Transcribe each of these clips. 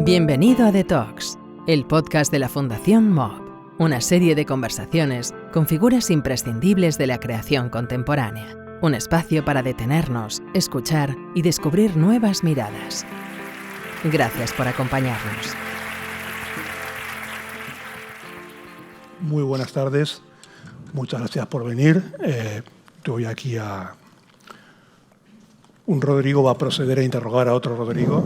Bienvenido a The Talks, el podcast de la Fundación MOB, una serie de conversaciones con figuras imprescindibles de la creación contemporánea, un espacio para detenernos, escuchar y descubrir nuevas miradas. Gracias por acompañarnos. Muy buenas tardes, muchas gracias por venir. Hoy aquí un Rodrigo va a proceder a interrogar a otro Rodrigo.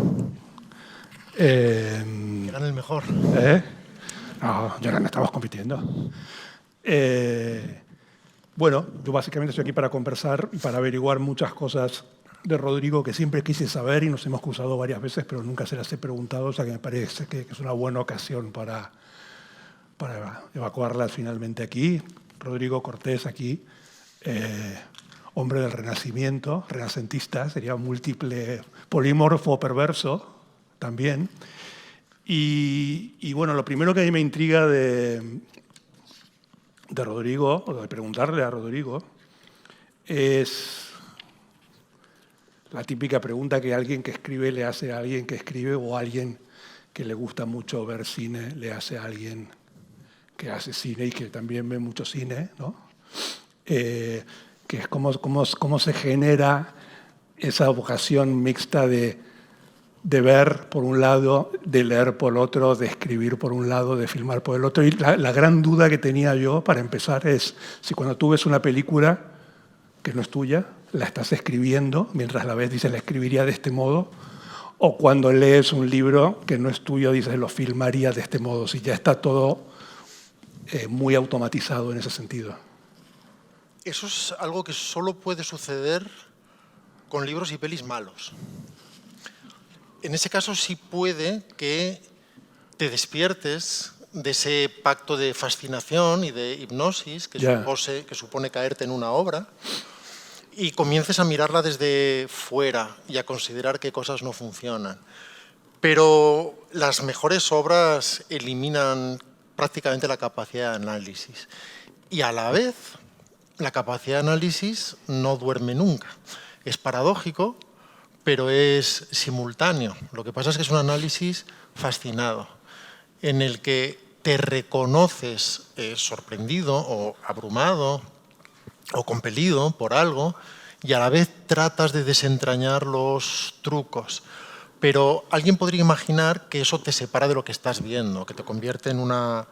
Eran el mejor. No, ya no estamos compitiendo. Bueno, yo básicamente estoy aquí para conversar y para averiguar muchas cosas de Rodrigo que siempre quise saber y nos hemos cruzado varias veces, pero nunca se las he preguntado, o sea que me parece que es una buena ocasión para evacuarlas finalmente aquí. Rodrigo Cortés aquí, hombre del Renacimiento, renacentista, sería múltiple, polímorfo, perverso también. Y bueno, lo primero que a mí me intriga de Rodrigo, o de preguntarle a Rodrigo, es la típica pregunta que alguien que escribe le hace a alguien que escribe, o alguien que le gusta mucho ver cine le hace a alguien que hace cine y que también ve mucho cine, ¿no? Que es cómo se genera esa vocación mixta de ver por un lado, de leer por el otro, de escribir por un lado, de filmar por el otro. Y la gran duda que tenía yo, para empezar, es si cuando tú ves una película que no es tuya, la estás escribiendo, mientras la ves dices, la escribiría de este modo, o cuando lees un libro que no es tuyo, dices, lo filmaría de este modo, si ya está todo muy automatizado en ese sentido. Eso es algo que solo puede suceder con libros y pelis malos. En ese caso sí puede que te despiertes de ese pacto de fascinación y de hipnosis que supone caerte en una obra y comiences a mirarla desde fuera y a considerar qué cosas no funcionan. Pero las mejores obras eliminan prácticamente la capacidad de análisis. Y a la vez, la capacidad de análisis no duerme nunca. Es paradójico, pero es simultáneo. Lo que pasa es que es un análisis fascinado, en el que te reconoces sorprendido o abrumado o compelido por algo y a la vez tratas de desentrañar los trucos. Pero alguien podría imaginar que eso te separa de lo que estás viendo, que te convierte en una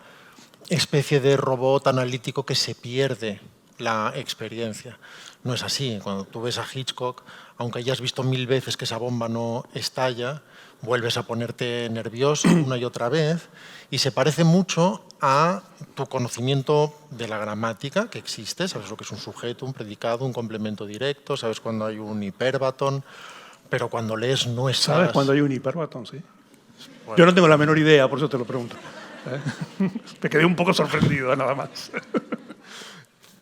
especie de robot analítico que se pierde la experiencia. No es así. Cuando tú ves a Hitchcock, aunque hayas visto 1000 veces que esa bomba no estalla, vuelves a ponerte nervioso una y otra vez y se parece mucho a tu conocimiento de la gramática que existe. Sabes lo que es un sujeto, un predicado, un complemento directo, sabes cuando hay un hiperbatón, pero cuando lees no estás... ¿Sabes cuando hay un hiperbatón? Sí. Bueno. Yo no tengo la menor idea, por eso te lo pregunto. Me quedé un poco sorprendido, nada más.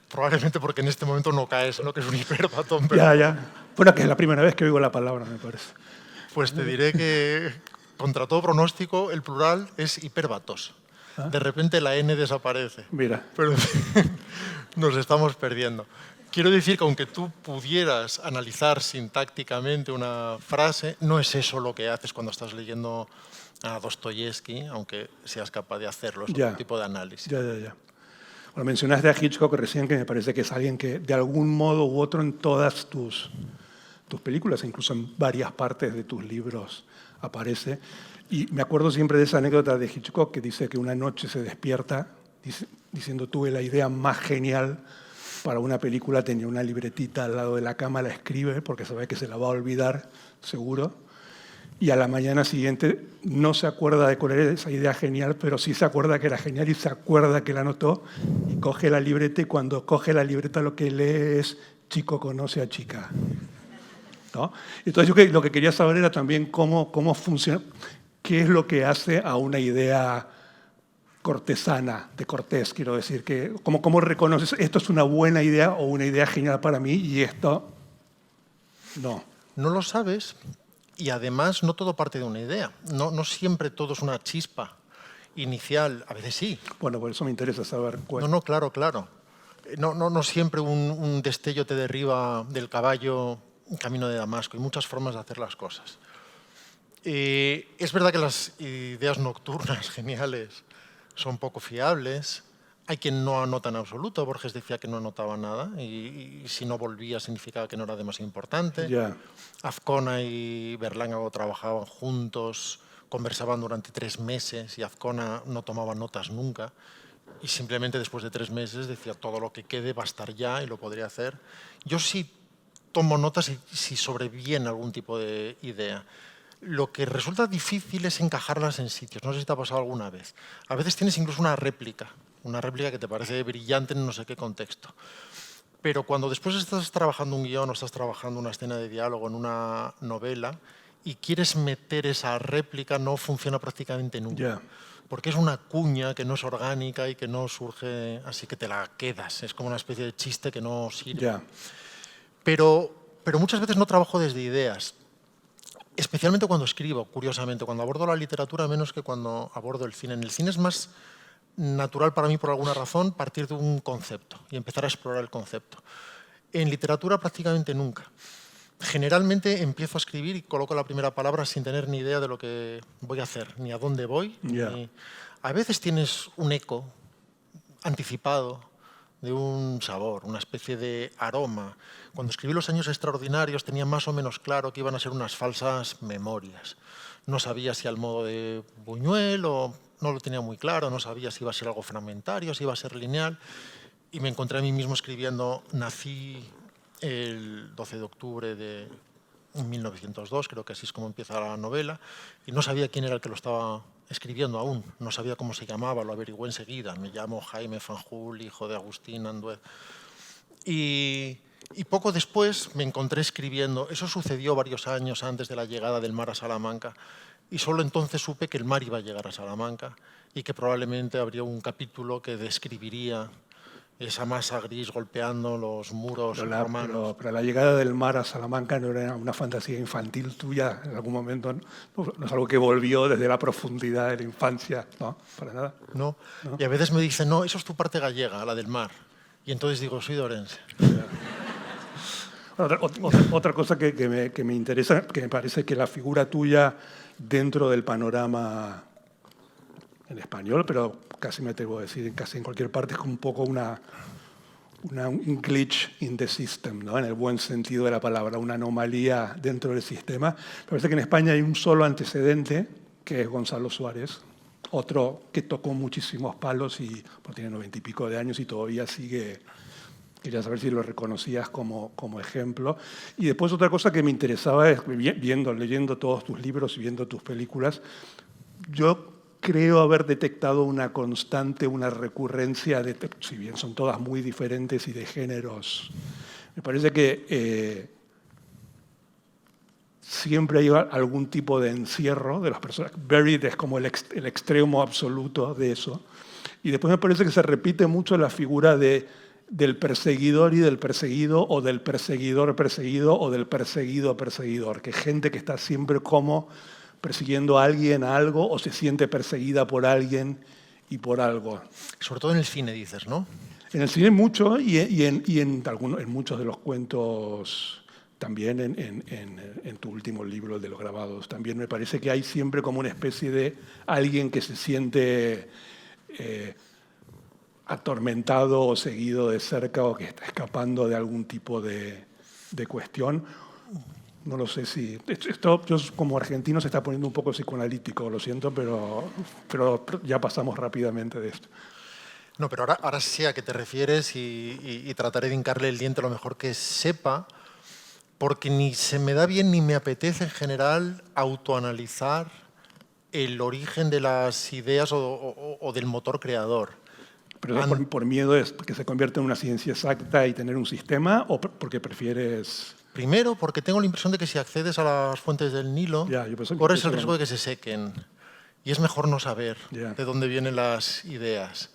Probablemente porque en este momento no caes en lo que es un hiperbatón. Pero... Ya. Bueno, que es la primera vez que oigo la palabra, me parece. Pues te diré que, contra todo pronóstico, el plural es hiperbatos. De repente la N desaparece. Mira. Pero nos estamos perdiendo. Quiero decir que aunque tú pudieras analizar sintácticamente una frase, no es eso lo que haces cuando estás leyendo a Dostoyevsky, aunque seas capaz de hacerlo. Es otro tipo de análisis. Ya. Bueno, mencionaste a Hitchcock recién, que me parece que es alguien que de algún modo u otro en todas tus películas, incluso en varias partes de tus libros aparece. Y me acuerdo siempre de esa anécdota de Hitchcock que dice que una noche se despierta diciendo tuve la idea más genial para una película, tenía una libretita al lado de la cama, la escribe porque sabe que se la va a olvidar seguro. Y a la mañana siguiente no se acuerda de cuál era esa idea genial, pero sí se acuerda que era genial y se acuerda que la anotó y coge la libreta, y cuando coge la libreta lo que lee es chico conoce a chica, ¿no? Entonces yo lo que quería saber era también cómo funciona, qué es lo que hace a una idea cortesana, de Cortés, quiero decir, que cómo reconoces esto es una buena idea o una idea genial para mí y esto no. No lo sabes. Y además no todo parte de una idea, no siempre todo es una chispa inicial, a veces sí. Bueno, por eso me interesa saber cuál. No, claro. No siempre un destello te derriba del caballo camino de Damasco, hay muchas formas de hacer las cosas. Es verdad que las ideas nocturnas geniales son poco fiables. Hay quien no anota en absoluto. Borges decía que no anotaba nada y si no volvía significaba que no era demasiado importante. Ya. Azcona y Berlanga trabajaban juntos, conversaban durante 3 meses y Azcona no tomaba notas nunca y simplemente después de 3 meses decía todo lo que quede va a estar ya y lo podría hacer. Yo sí tomo notas si sobreviene algún tipo de idea. Lo que resulta difícil es encajarlas en sitios. No sé si te ha pasado alguna vez. A veces tienes incluso una réplica que te parece brillante en no sé qué contexto. Pero cuando después estás trabajando un guión o estás trabajando una escena de diálogo en una novela y quieres meter esa réplica, no funciona prácticamente nunca. Ya. Porque es una cuña que no es orgánica y que no surge, así que te la quedas. Es como una especie de chiste que no sirve. Ya. Pero muchas veces no trabajo desde ideas. Especialmente cuando escribo, curiosamente. Cuando abordo la literatura, menos que cuando abordo el cine. En el cine es más natural para mí, por alguna razón, partir de un concepto y empezar a explorar el concepto. En literatura prácticamente nunca. Generalmente empiezo a escribir y coloco la primera palabra sin tener ni idea de lo que voy a hacer, ni a dónde voy. Yeah. A veces tienes un eco anticipado de un sabor, una especie de aroma. Cuando escribí Los años extraordinarios tenía más o menos claro que iban a ser unas falsas memorias. No sabía si al modo de Buñuel o no lo tenía muy claro, no sabía si iba a ser algo fragmentario, si iba a ser lineal. Y me encontré a mí mismo escribiendo, nací el 12 de octubre de 1902, creo que así es como empieza la novela, y no sabía quién era el que lo estaba escribiendo aún, no sabía cómo se llamaba, lo averigué enseguida. Me llamo Jaime Fanjul, hijo de Agustín Anduez. Y poco después me encontré escribiendo, eso sucedió varios años antes de la llegada del mar a Salamanca, y solo entonces supe que el mar iba a llegar a Salamanca y que probablemente habría un capítulo que describiría esa masa gris golpeando los muros romanos. Pero la llegada del mar a Salamanca no era una fantasía infantil tuya en algún momento, no es algo que volvió desde la profundidad de la infancia, no, para nada. No. Y a veces me dicen, no, eso es tu parte gallega, la del mar. Y entonces digo, soy de Orense. Otra cosa que me interesa, que me parece que la figura tuya dentro del panorama en español, pero casi me atrevo a decir casi en cualquier parte, es como un poco un glitch in the system, ¿no? En el buen sentido de la palabra, una anomalía dentro del sistema. Me parece que en España hay un solo antecedente, que es Gonzalo Suárez, otro que tocó muchísimos palos y tiene 90 y pico de años y todavía sigue. Quería saber si lo reconocías como ejemplo. Y después otra cosa que me interesaba es, leyendo todos tus libros y viendo tus películas, yo creo haber detectado una constante, una recurrencia, si bien son todas muy diferentes y de géneros, me parece que siempre hay algún tipo de encierro de las personas. Buried es como el extremo absoluto de eso. Y después me parece que se repite mucho la figura del perseguidor y del perseguido, o del perseguidor perseguido, o del perseguido perseguidor, que gente que está siempre como persiguiendo a alguien, a algo, o se siente perseguida por alguien y por algo. Sobre todo en el cine, dices, ¿no? En el cine mucho y en muchos de los cuentos, también en tu último libro, el de los grabados. También me parece que hay siempre como una especie de alguien que se siente atormentado o seguido de cerca o que está escapando de algún tipo de cuestión. No lo sé si... Esto yo como argentino se está poniendo un poco psicoanalítico, lo siento, pero ya pasamos rápidamente de esto. No, pero ahora sé a qué te refieres y trataré de hincarle el diente lo mejor que sepa, porque ni se me da bien ni me apetece en general autoanalizar el origen de las ideas o del motor creador. ¿Pero es por miedo es que se convierta en una ciencia exacta y tener un sistema, o porque prefieres...? Primero, porque tengo la impresión de que si accedes a las fuentes del Nilo, corres el riesgo de que se sequen. Y es mejor no saber de dónde vienen las ideas.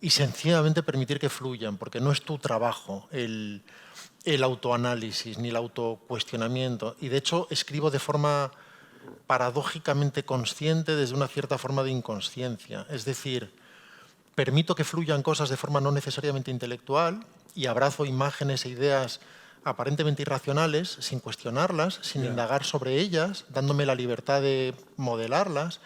Y sencillamente permitir que fluyan, porque no es tu trabajo el autoanálisis ni el autocuestionamiento. Y de hecho escribo de forma paradójicamente consciente desde una cierta forma de inconsciencia. Es decir, permito que fluyan cosas de forma no necesariamente intelectual y abrazo imágenes e ideas aparentemente irracionales, sin cuestionarlas, sin indagar sobre ellas, dándome la libertad de modelarlas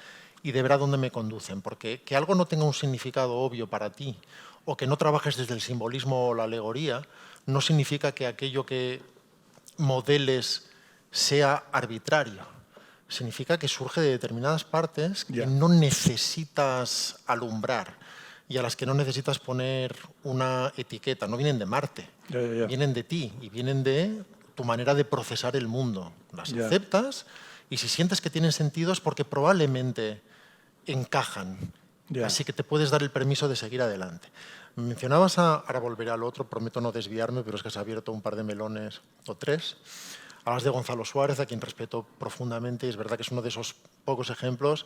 y de ver a dónde me conducen. Porque que algo no tenga un significado obvio para ti o que no trabajes desde el simbolismo o la alegoría, no significa que aquello que modeles sea arbitrario. Significa que surge de determinadas partes que no necesitas alumbrar y a las que no necesitas poner una etiqueta. No vienen de Marte, vienen de ti y vienen de tu manera de procesar el mundo. Las aceptas y si sientes que tienen sentido es porque probablemente encajan. Así que te puedes dar el permiso de seguir adelante. Mencionabas, ahora volveré al otro, prometo no desviarme, pero es que se ha abierto un par de melones o tres. Hablas de Gonzalo Suárez, a quien respeto profundamente, y es verdad que es uno de esos pocos ejemplos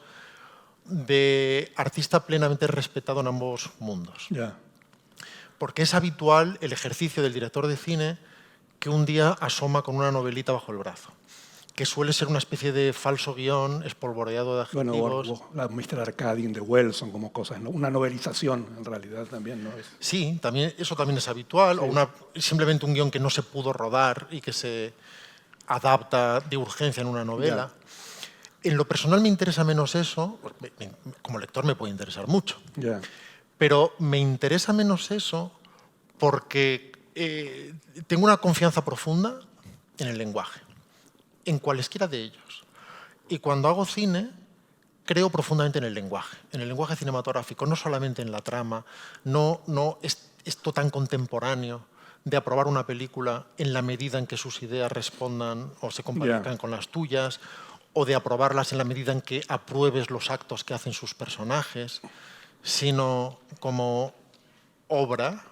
de artista plenamente respetado en ambos mundos. Porque es habitual el ejercicio del director de cine que un día asoma con una novelita bajo el brazo, que suele ser una especie de falso guión espolvoreado de adjetivos. Bueno, la Mr. Arcadine de Wells son como cosas, ¿no? Una novelización en realidad también, ¿no? Sí, eso también es habitual, o simplemente un guión que no se pudo rodar y que se adapta de urgencia en una novela. En lo personal me interesa menos eso, como lector me puede interesar mucho, pero me interesa menos eso porque tengo una confianza profunda en el lenguaje, en cualesquiera de ellos. Y cuando hago cine, creo profundamente en el lenguaje cinematográfico, no solamente en la trama, no esto tan contemporáneo de aprobar una película en la medida en que sus ideas respondan o se compadezcan con las tuyas, o de aprobarlas en la medida en que apruebes los actos que hacen sus personajes, sino como obra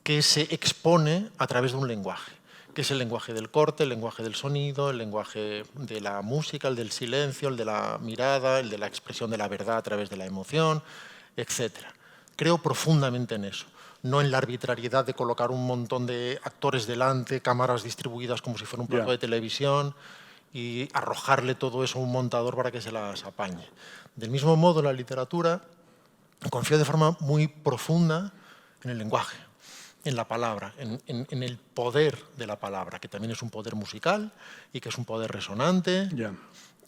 que se expone a través de un lenguaje, que es el lenguaje del corte, el lenguaje del sonido, el lenguaje de la música, el del silencio, el de la mirada, el de la expresión de la verdad a través de la emoción, etc. Creo profundamente en eso. No en la arbitrariedad de colocar un montón de actores delante, cámaras distribuidas como si fuera un plato de televisión y arrojarle todo eso a un montador para que se las apañe. Del mismo modo, en la literatura confío de forma muy profunda en el lenguaje, en la palabra, en el poder de la palabra, que también es un poder musical y que es un poder resonante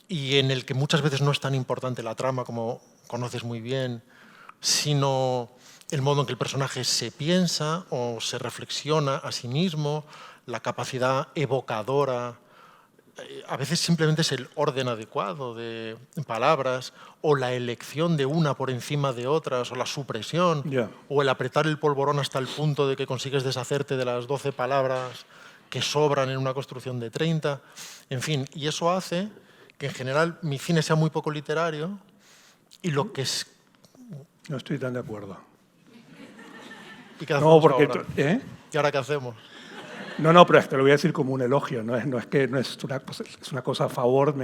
y en el que muchas veces no es tan importante la trama, como conoces muy bien, sino el modo en que el personaje se piensa o se reflexiona a sí mismo, la capacidad evocadora. A veces simplemente es el orden adecuado de palabras o la elección de una por encima de otras o la supresión o el apretar el polvorón hasta el punto de que consigues deshacerte de las 12 palabras que sobran en una construcción de 30. En fin, y eso hace que en general mi cine sea muy poco literario y lo que es... No estoy tan de acuerdo. ¿Y qué hacemos ahora? ¿Y ahora qué hacemos? No, pero te lo voy a decir como un elogio, no es una cosa a favor.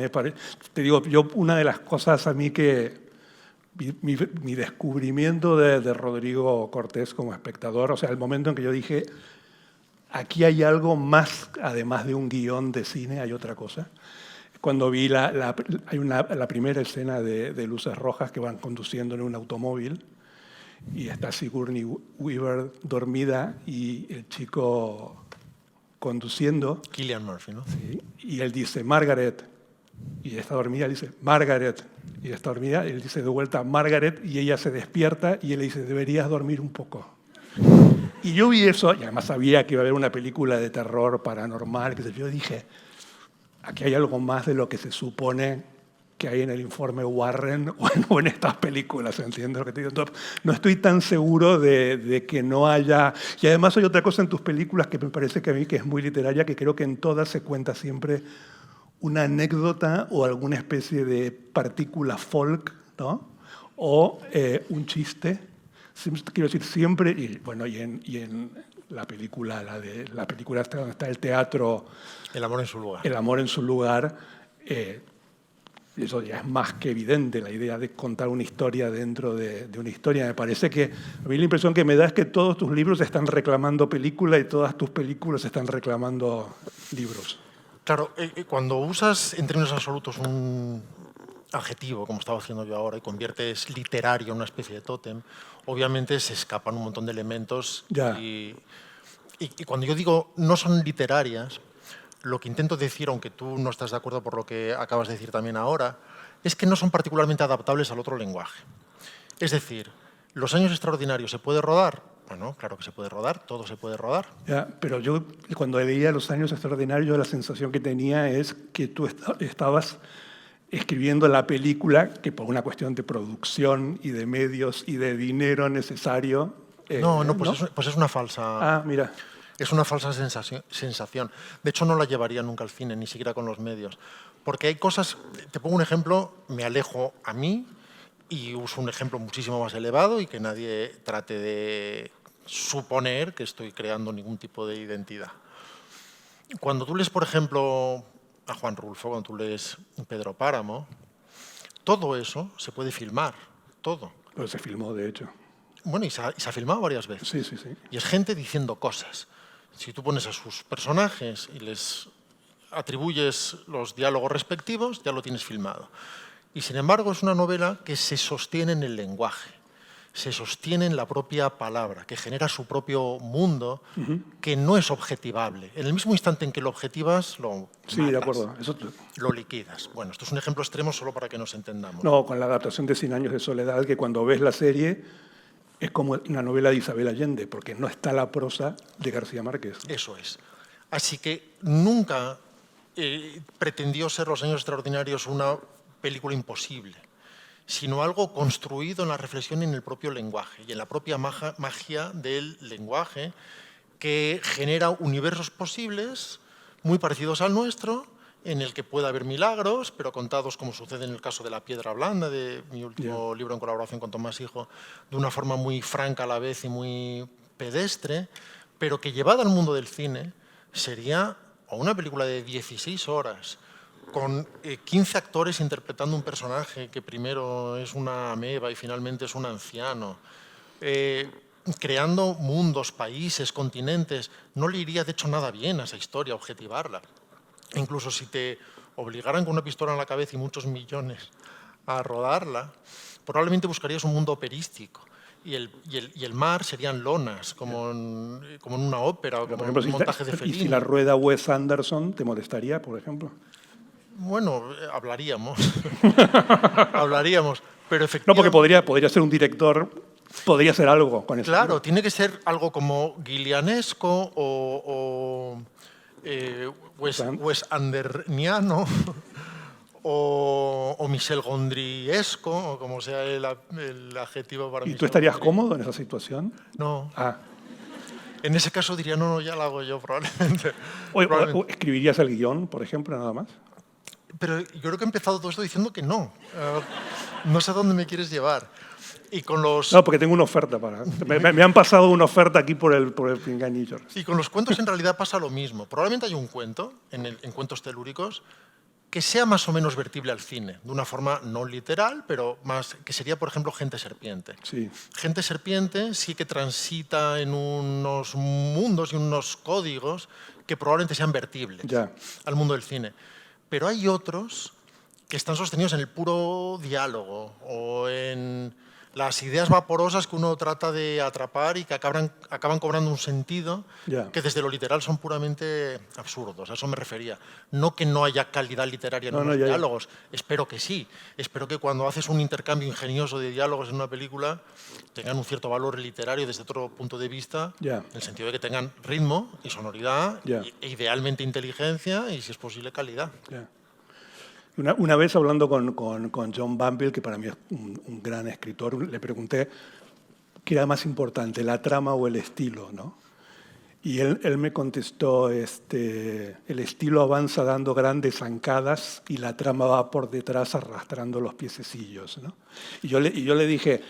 Te digo, una de las cosas a mí que mi descubrimiento de Rodrigo Cortés como espectador, o sea, el momento en que yo dije, aquí hay algo más, además de un guión de cine, hay otra cosa. Cuando vi la primera escena de Luces Rojas que van conduciendo en un automóvil y está Sigourney Weaver dormida y el chico conduciendo. Cillian Murphy, ¿no? Sí, y él dice, Margaret, y ella está dormida, él dice, Margaret, y ella está dormida, él dice de vuelta, Margaret, y ella se despierta y él le dice, deberías dormir un poco. Y yo vi eso, y además sabía que iba a haber una película de terror paranormal, que yo dije, aquí hay algo más de lo que se supone que hay en el informe Warren o en estas películas, ¿entiendes lo que te digo? Entonces, no estoy tan seguro de que no haya... Y además hay otra cosa en tus películas que me parece que a mí que es muy literaria, que creo que en todas se cuenta siempre una anécdota o alguna especie de partícula folk, ¿no? O un chiste. Quiero decir, siempre... Y en la película, la película donde está el teatro... El amor en su lugar. El amor en su lugar... eso ya es más que evidente, la idea de contar una historia dentro de una historia. Me parece que, a mí la impresión que me da es que todos tus libros están reclamando película y todas tus películas están reclamando libros. Claro, cuando usas en términos absolutos un adjetivo, como estaba haciendo yo ahora, y conviertes literario en una especie de tótem, obviamente se escapan un montón de elementos y Y cuando yo digo no son literarias, lo que intento decir, aunque tú no estás de acuerdo por lo que acabas de decir también ahora, es que no son particularmente adaptables al otro lenguaje. Es decir, ¿los años extraordinarios se puede rodar? Bueno, claro que se puede rodar, todo se puede rodar. Ya, pero yo cuando leía Los años extraordinarios, la sensación que tenía es que tú estabas escribiendo la película que por una cuestión de producción y de medios y de dinero necesario... No, pues es una falsa... Ah, mira. Es una falsa sensación. De hecho, no la llevaría nunca al cine, ni siquiera con los medios. Porque hay cosas... Te pongo un ejemplo, me alejo a mí y uso un ejemplo muchísimo más elevado y que nadie trate de suponer que estoy creando ningún tipo de identidad. Cuando tú lees, por ejemplo, a Juan Rulfo, cuando tú lees Pedro Páramo, todo eso se puede filmar, todo. Pero se filmó, de hecho. Bueno, y se ha filmado varias veces. Sí, sí, sí. Y es gente diciendo cosas. Si tú pones a sus personajes y les atribuyes los diálogos respectivos, ya lo tienes filmado. Y sin embargo es una novela que se sostiene en el lenguaje, se sostiene en la propia palabra, que genera su propio mundo, que no es objetivable. En el mismo instante en que lo objetivas, lo Sí, matas, de acuerdo. Eso... lo liquidas. Bueno, esto es un ejemplo extremo solo para que nos entendamos. No, con la adaptación de 100 años de soledad, que cuando ves la serie es como una novela de Isabel Allende, porque no está la prosa de García Márquez. Eso es. Así que nunca pretendió ser Los años extraordinarios una película imposible, sino algo construido en la reflexión y en el propio lenguaje y en la propia magia del lenguaje que genera universos posibles muy parecidos al nuestro, en el que puede haber milagros, pero contados, como sucede en el caso de La piedra blanda, de mi último libro en colaboración con Tomás Hijo, de una forma muy franca a la vez y muy pedestre, pero que llevada al mundo del cine sería o una película de 16 horas, con 15 actores interpretando un personaje que primero es una ameba y finalmente es un anciano, creando mundos, países, continentes. No le iría de hecho nada bien a esa historia, objetivarla. Incluso si te obligaran con una pistola en la cabeza y muchos millones a rodarla, probablemente buscarías un mundo operístico. Y el mar serían lonas, como en una ópera o como en un montaje de Fellini. ¿Y si la rueda Wes Anderson te molestaría, por ejemplo? Bueno, hablaríamos. Hablaríamos, pero efectivamente... No, porque podría ser un director, podría ser algo con eso. Claro, tiene que ser algo como guilianesco o Wes Anderniano o Michel Gondryesco, o como sea el adjetivo para mí. ¿Y tú estarías cómodo en esa situación? No. Ah. En ese caso diría, no, ya lo hago yo probablemente. ¿O escribirías el guión, por ejemplo, nada más? Pero yo creo que he empezado todo esto diciendo que no. No sé a dónde me quieres llevar. Y con los... No, porque tengo una oferta para... Me han pasado una oferta aquí por el pinganillo. Y con los cuentos en realidad pasa lo mismo. Probablemente hay un cuento, en Cuentos telúricos, que sea más o menos vertible al cine, de una forma no literal, pero más que sería, por ejemplo, Gente Serpiente. Sí. Gente Serpiente sí que transita en unos mundos y unos códigos que probablemente sean vertibles al mundo del cine. Pero hay otros que están sostenidos en el puro diálogo o en las ideas vaporosas que uno trata de atrapar y que acaban cobrando un sentido que desde lo literal son puramente absurdos. A eso me refería. No que no haya calidad literaria en los diálogos. Espero que sí. Espero que cuando haces un intercambio ingenioso de diálogos en una película tengan un cierto valor literario desde otro punto de vista, en el sentido de que tengan ritmo y sonoridad, e idealmente inteligencia y, si es posible, calidad. Una vez hablando con John Banville, que para mí es un gran escritor, le pregunté qué era más importante, la trama o el estilo, ¿no? Y él me contestó, el estilo avanza dando grandes zancadas y la trama va por detrás arrastrando los piececillos, ¿no? Y yo le dije,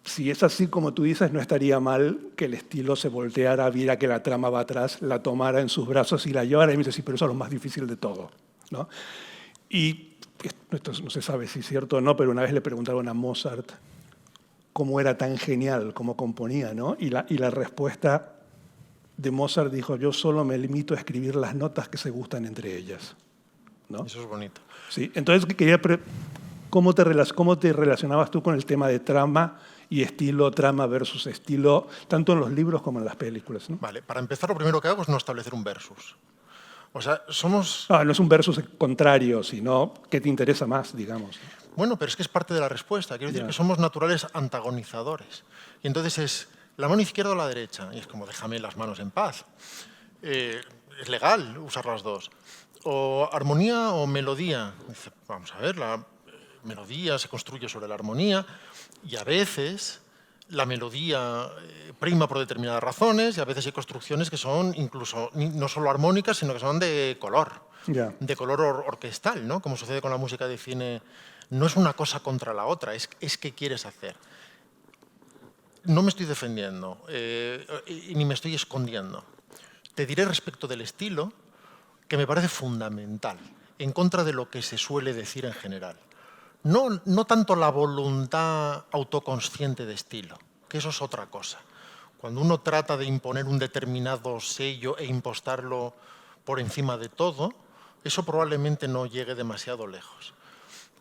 si es así como tú dices, no estaría mal que el estilo se volteara, viera que la trama va atrás, la tomara en sus brazos y la llevara. Y me dice, sí, pero eso es lo más difícil de todo, ¿no? Y esto no se sabe si es cierto o no, pero una vez le preguntaron a Mozart cómo era tan genial, cómo componía, ¿no? Y la respuesta de Mozart dijo, yo solo me limito a escribir las notas que se gustan entre ellas, ¿no? Eso es bonito. Sí, entonces quería ¿cómo te relacionabas tú con el tema de trama y estilo, trama versus estilo, tanto en los libros como en las películas, ¿no? Vale, para empezar, lo primero que hago es no establecer un versus. O sea, somos... No es un versus contrario, sino qué te interesa más, digamos. Bueno, pero es que es parte de la respuesta. Quiero decir que somos naturales antagonizadores. Y entonces es la mano izquierda o la derecha. Y es como, déjame las manos en paz. Es legal usar las dos. O armonía o melodía. Dice, vamos a ver, la melodía se construye sobre la armonía y a veces la melodía prima por determinadas razones y a veces hay construcciones que son incluso no solo armónicas, sino que son de color, de color orquestal, ¿no? Como sucede con la música de cine. No es una cosa contra la otra, es qué quieres hacer. No me estoy defendiendo ni me estoy escondiendo. Te diré respecto del estilo que me parece fundamental, en contra de lo que se suele decir en general. No tanto la voluntad autoconsciente de estilo, que eso es otra cosa. Cuando uno trata de imponer un determinado sello e impostarlo por encima de todo, eso probablemente no llegue demasiado lejos.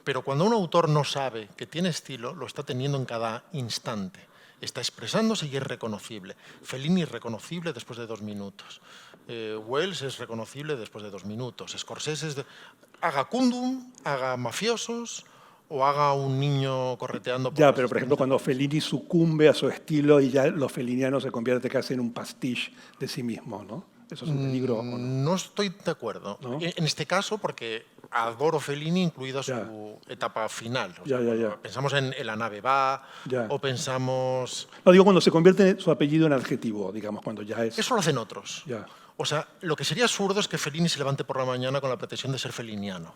Pero cuando un autor no sabe que tiene estilo, lo está teniendo en cada instante. Está expresándose y es reconocible. Fellini es reconocible después de 2 minutos. Wells es reconocible después de 2 minutos. Scorsese haga Kundum, haga mafiosos o haga un niño correteando. Ya, pero por ejemplo cuando Fellini sucumbe a su estilo y ya lo felliniano se convierte casi en un pastiche de sí mismo, ¿no? ¿Eso es un peligro o no? No estoy de acuerdo. ¿No? En este caso, porque adoro Fellini, incluida su etapa final. O sea, pensamos en La nave va, o pensamos... No, digo cuando se convierte su apellido en adjetivo, digamos, cuando ya es... Eso lo hacen otros. O sea, lo que sería absurdo es que Fellini se levante por la mañana con la pretensión de ser felliniano.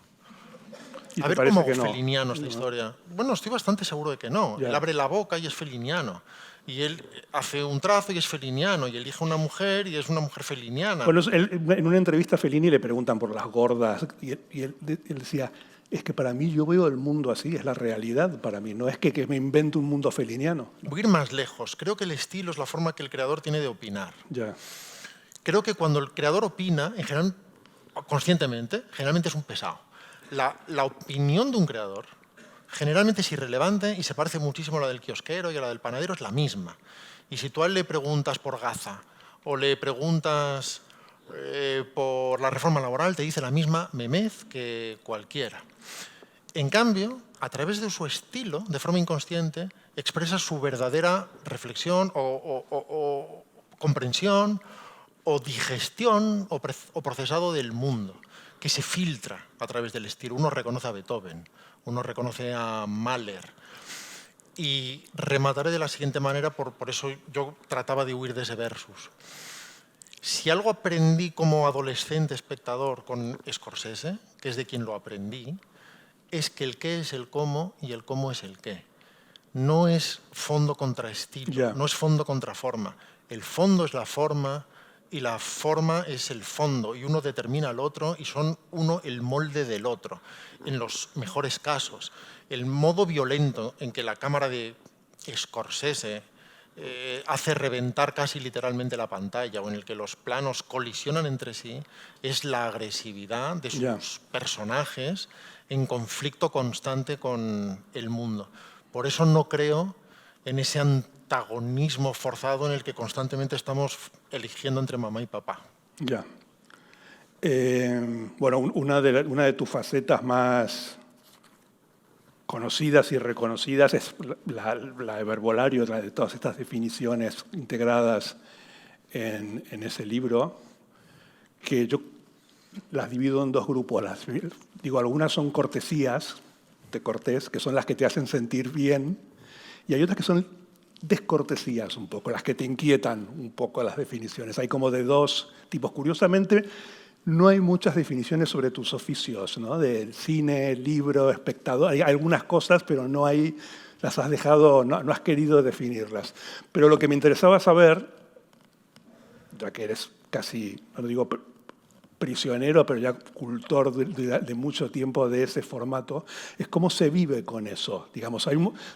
A ver cómo felliniano esta historia. Bueno, estoy bastante seguro de que no. Él abre la boca y es felliniano. Y él hace un trazo y es felliniano, y elige una mujer y es una mujer felliniana. Bueno, en una entrevista a Fellini le preguntan por las gordas y él decía, es que para mí yo veo el mundo así, es la realidad para mí, no es que me invento un mundo felliniano. Voy a ir más lejos. Creo que el estilo es la forma que el creador tiene de opinar. Creo que cuando el creador opina, en general, conscientemente, generalmente es un pesado. La opinión de un creador generalmente es irrelevante y se parece muchísimo a la del kiosquero y a la del panadero, es la misma. Y si tú a él le preguntas por Gaza o le preguntas por la reforma laboral, te dice la misma memez que cualquiera. En cambio, a través de su estilo, de forma inconsciente, expresa su verdadera reflexión o comprensión o digestión o procesado del mundo, que se filtra a través del estilo. Uno reconoce a Beethoven, uno reconoce a Mahler. Y remataré de la siguiente manera, por eso yo trataba de huir de ese versus. Si algo aprendí como adolescente espectador con Scorsese, que es de quien lo aprendí, es que el qué es el cómo y el cómo es el qué. No es fondo contra estilo, no es fondo contra forma. El fondo es la forma y la forma es el fondo, y uno determina al otro y son uno el molde del otro, en los mejores casos. El modo violento en que la cámara de Scorsese hace reventar casi literalmente la pantalla, o en el que los planos colisionan entre sí, es la agresividad de sus personajes en conflicto constante con el mundo. Por eso no creo en ese antagonismo forzado en el que constantemente estamos eligiendo entre mamá y papá. Bueno, una de tus facetas más conocidas y reconocidas es la de verbolario, la de todas estas definiciones integradas en ese libro, que yo las divido en 2 grupos. Algunas son cortesías de Cortés, que son las que te hacen sentir bien, y hay otras que son descortesías un poco, las que te inquietan un poco las definiciones. Hay como de 2 tipos. Curiosamente, no hay muchas definiciones sobre tus oficios, ¿no? Del cine, libro, espectador. Hay algunas cosas, pero no hay, las has dejado, no has querido definirlas. Pero lo que me interesaba saber, ya que eres casi, no digo prisionero, pero ya cultor de mucho tiempo de ese formato, es cómo se vive con eso. Digamos,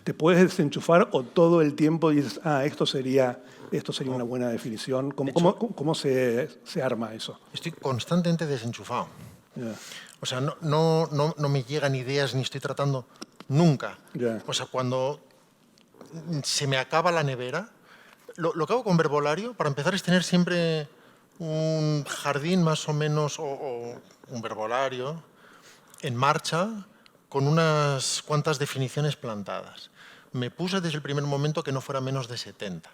te puedes desenchufar o todo el tiempo dices, esto sería una buena definición. ¿Cómo se arma eso? Estoy constantemente desenchufado. O sea, no me llegan ideas ni estoy tratando nunca. O sea, cuando se me acaba la nevera, lo que hago con Verbolario, para empezar, es tener siempre un jardín más o menos, o un verbolario en marcha con unas cuantas definiciones plantadas. Me puse desde el primer momento que no fuera menos de 70.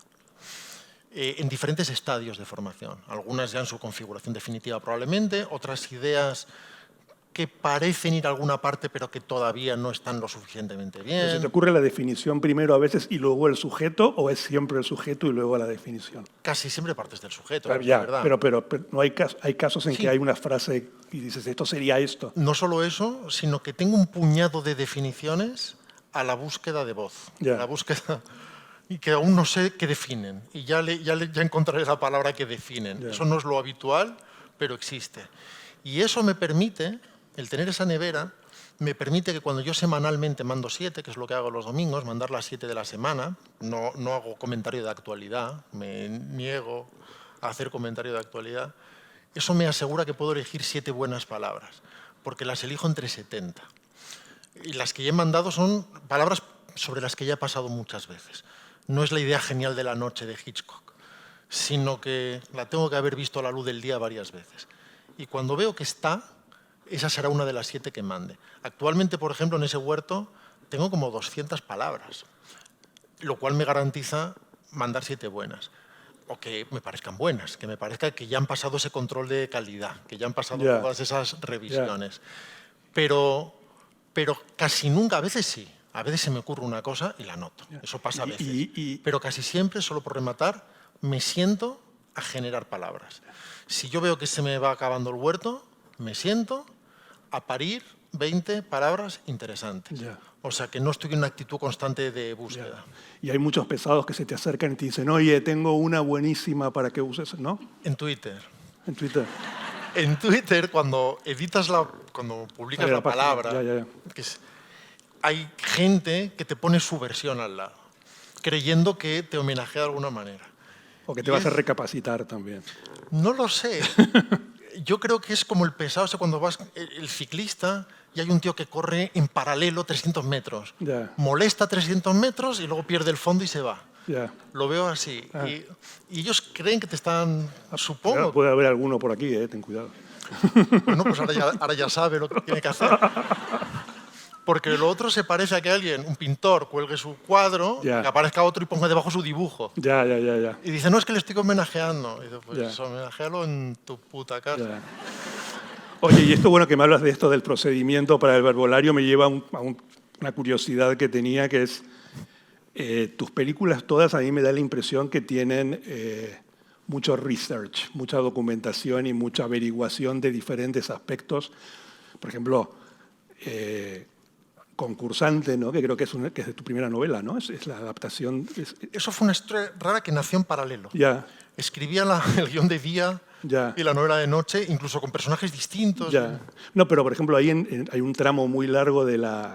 En diferentes estadios de formación. Algunas ya en su configuración definitiva probablemente, otras ideas que parecen ir a alguna parte pero que todavía no están lo suficientemente bien. ¿Se te ocurre la definición primero a veces y luego el sujeto, o es siempre el sujeto y luego la definición? Casi siempre partes del sujeto, Ya, verdad. pero no hay casos en que hay una frase y dices, esto sería esto. No solo eso, sino que tengo un puñado de definiciones a la búsqueda de voz. Ya. A la búsqueda... y que aún no sé qué definen. Y ya encontraré la palabra que definen. Ya. Eso no es lo habitual, pero existe. Y eso me permite, el tener esa nevera, me permite que cuando yo semanalmente mando 7, que es lo que hago los domingos, mandar las 7 de la semana, no hago comentario de actualidad, me niego a hacer comentario de actualidad, eso me asegura que puedo elegir 7 buenas palabras, porque las elijo entre 70. Y las que ya he mandado son palabras sobre las que ya he pasado muchas veces. No es la idea genial de la noche de Hitchcock, sino que la tengo que haber visto a la luz del día varias veces. Y cuando veo que está, esa será una de las 7 que mande. Actualmente, por ejemplo, en ese huerto tengo como 200 palabras, lo cual me garantiza mandar 7 buenas. O que me parezcan buenas, que me parezca que ya han pasado ese control de calidad, que ya han pasado todas esas revisiones. Pero casi nunca, a veces sí. A veces se me ocurre una cosa y la anoto. Eso pasa a veces. Pero casi siempre, solo por rematar, me siento a generar palabras. Si yo veo que se me va acabando el huerto, me siento a parir 20 palabras interesantes. Ya. O sea, que no estoy en una actitud constante de búsqueda. Y hay muchos pesados que se te acercan y te dicen, oye, tengo una buenísima para que uses, ¿no? En Twitter. En Twitter. En Twitter, cuando cuando publicas la palabra, hay gente que te pone su versión al lado, creyendo que te homenajea de alguna manera. O que te vas a recapacitar también. No lo sé. Yo creo que es como el pesado, o sea, cuando vas el ciclista y hay un tío que corre en paralelo 300 metros. Ya. Molesta 300 metros y luego pierde el fondo y se va. Ya. Lo veo así. Y ellos creen que te están, supongo... Puede haber alguno por aquí, ten cuidado. Bueno, pues ahora ya sabe lo que tiene que hacer. Porque lo otro se parece a que alguien, un pintor, cuelgue su cuadro, que aparezca otro y ponga debajo su dibujo. Ya. Y dice, no, es que le estoy homenajeando. Y dice, pues homenajealo en tu puta casa. Ya. Oye, y esto bueno que me hablas de esto del procedimiento para el verbolario me lleva a una curiosidad que tenía, que es tus películas todas a mí me da la impresión que tienen mucho research, mucha documentación y mucha averiguación de diferentes aspectos. Por ejemplo, Concursante, ¿no? Que creo que es de tu primera novela, ¿no? Es la adaptación. Eso fue una historia rara que nació en paralelo. Ya. Escribía el guión de día y la novela de noche, incluso con personajes distintos. Ya. No, pero por ejemplo, ahí hay un tramo muy largo de la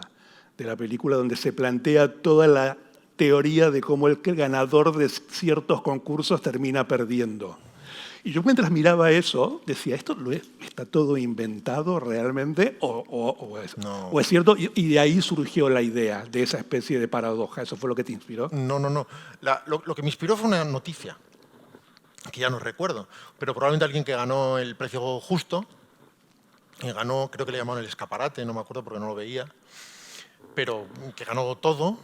película donde se plantea toda la teoría de cómo el ganador de ciertos concursos termina perdiendo. Y yo mientras miraba eso, decía, ¿esto está todo inventado realmente o es cierto? Y de ahí surgió la idea de esa especie de paradoja. ¿Eso fue lo que te inspiró? No. Lo que me inspiró fue una noticia, que ya no recuerdo, pero probablemente alguien que ganó el precio justo, que ganó, creo que le llamaron el escaparate, no me acuerdo porque no lo veía, pero que ganó todo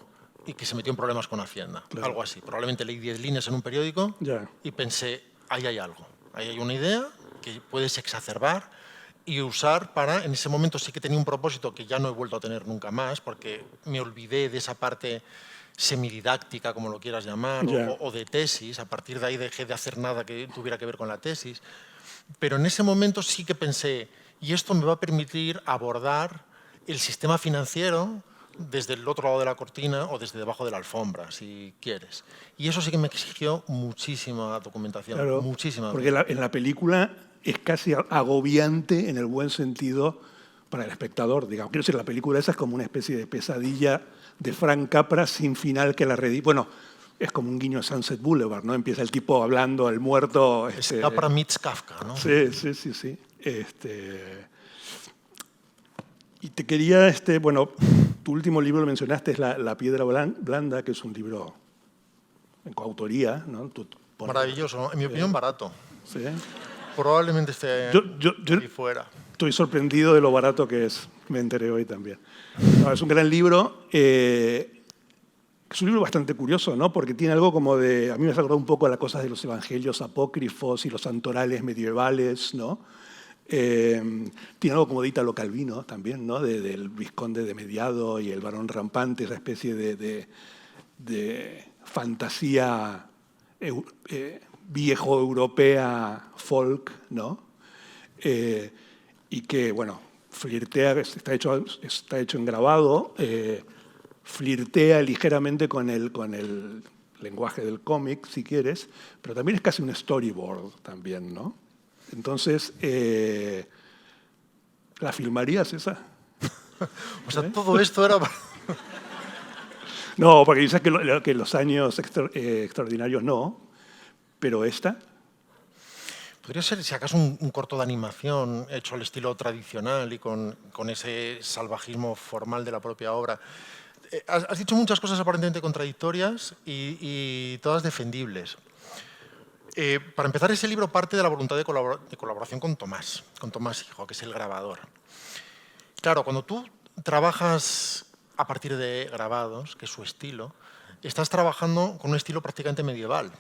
y que se metió en problemas con Hacienda. Claro. Algo así. Probablemente leí 10 líneas en un periódico y pensé, ahí hay algo. Ahí hay una idea que puedes exacerbar y usar para... En ese momento sí que tenía un propósito que ya no he vuelto a tener nunca más, porque me olvidé de esa parte semididáctica, como lo quieras llamar, o de tesis. A partir de ahí dejé de hacer nada que tuviera que ver con la tesis. Pero en ese momento sí que pensé, y esto me va a permitir abordar el sistema financiero desde el otro lado de la cortina o desde debajo de la alfombra, si quieres. Y eso sí que me exigió muchísima documentación, claro, muchísima. Porque en la película es casi agobiante en el buen sentido para el espectador, digamos. Quiero decir, la película esa es como una especie de pesadilla de Frank Capra sin final que la Bueno, es como un guiño a Sunset Boulevard, ¿no? Empieza el tipo hablando al muerto. Es Capra meets Kafka, ¿no? Sí. Y te quería, bueno, Tu último libro lo mencionaste, es La piedra blanda, que es un libro en coautoría, ¿no? Maravilloso, en mi opinión barato. ¿Sí? Probablemente esté ahí fuera. Estoy sorprendido de lo barato que es, me enteré hoy también. No, es un gran libro, es un libro bastante curioso, ¿no? Porque tiene algo como de, a mí me ha acordado un poco a las cosas de los evangelios apócrifos y los santorales medievales, ¿no? Tiene algo como de Ítalo Calvino también, ¿no? Del Vizconde de Mediado y el Barón Rampante, esa especie de fantasía viejo europea folk, ¿no? Y que, bueno, flirtea, está hecho en grabado, flirtea ligeramente con el lenguaje del cómic, si quieres, pero también es casi un storyboard también, ¿no? Entonces, ¿la filmarías esa? O sea, todo esto era... No, porque dices que los años extraordinarios no, pero esta... Podría ser, si acaso, un corto de animación hecho al estilo tradicional y con ese salvajismo formal de la propia obra. Has dicho muchas cosas aparentemente contradictorias y todas defendibles. Para empezar, ese libro parte de la voluntad de colaboración con Tomás Hijo, que es el grabador. Claro, cuando tú trabajas a partir de grabados, que es su estilo, estás trabajando con un estilo prácticamente medieval,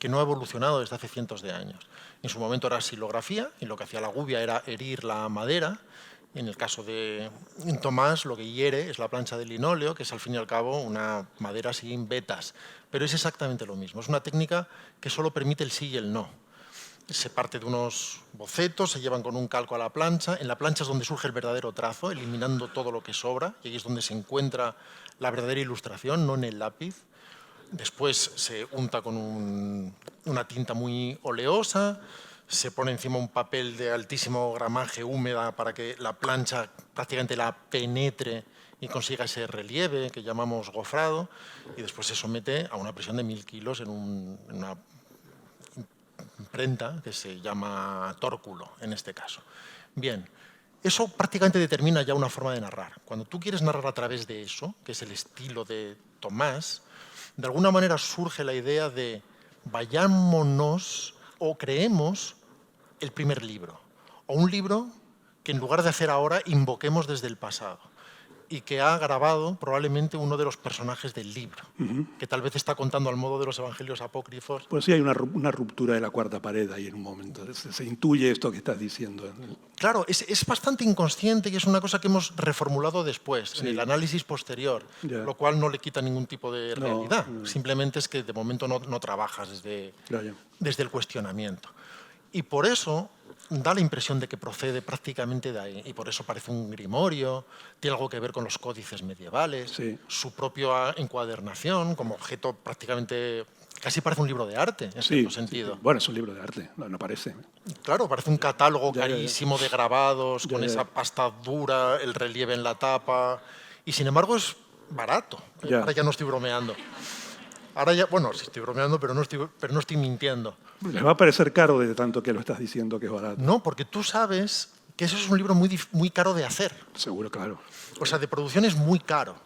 que no ha evolucionado desde hace cientos de años. En su momento era silografía, y lo que hacía la gubia era herir la madera. En el caso de Tomás, lo que hiere es la plancha de linóleo, que es al fin y al cabo una madera sin vetas. Pero es exactamente lo mismo. Es una técnica que solo permite el sí y el no. Se parte de unos bocetos, se llevan con un calco a la plancha. En la plancha es donde surge el verdadero trazo, eliminando todo lo que sobra. Y ahí es donde se encuentra la verdadera ilustración, no en el lápiz. Después se unta con una tinta muy oleosa, se pone encima un papel de altísimo gramaje húmeda para que la plancha prácticamente la penetre y consiga ese relieve que llamamos gofrado, y después se somete a una presión de 1000 kilos en una imprenta que se llama tórculo, en este caso. Bien, eso prácticamente determina ya una forma de narrar. Cuando tú quieres narrar a través de eso, que es el estilo de Tomás, de alguna manera surge la idea de vayámonos o creemos el primer libro, o un libro que en lugar de hacer ahora invoquemos desde el pasado y que ha grabado probablemente uno de los personajes del libro, que tal vez está contando al modo de los evangelios apócrifos. Pues sí, hay una ruptura de la cuarta pared ahí en un momento, se intuye esto que estás diciendo. Claro, es bastante inconsciente y es una cosa que hemos reformulado después, sí, en el análisis posterior, lo cual no le quita ningún tipo de realidad. Simplemente es que de momento no trabajas desde el cuestionamiento. Y por eso da la impresión de que procede prácticamente de ahí, y por eso parece un grimorio, tiene algo que ver con los códices medievales, su propia encuadernación como objeto prácticamente, casi parece un libro de arte, en cierto sentido. Sí. Bueno, es un libro de arte, no parece. Claro, parece un catálogo carísimo de grabados, con esa pasta dura, el relieve en la tapa, y sin embargo es barato. Ahora ya no estoy bromeando. Ahora ya, bueno, sí estoy bromeando, pero no estoy mintiendo. Les va a parecer caro de tanto que lo estás diciendo que es barato. No, porque tú sabes que eso es un libro muy caro de hacer. Seguro, claro. O sea, de producción es muy caro,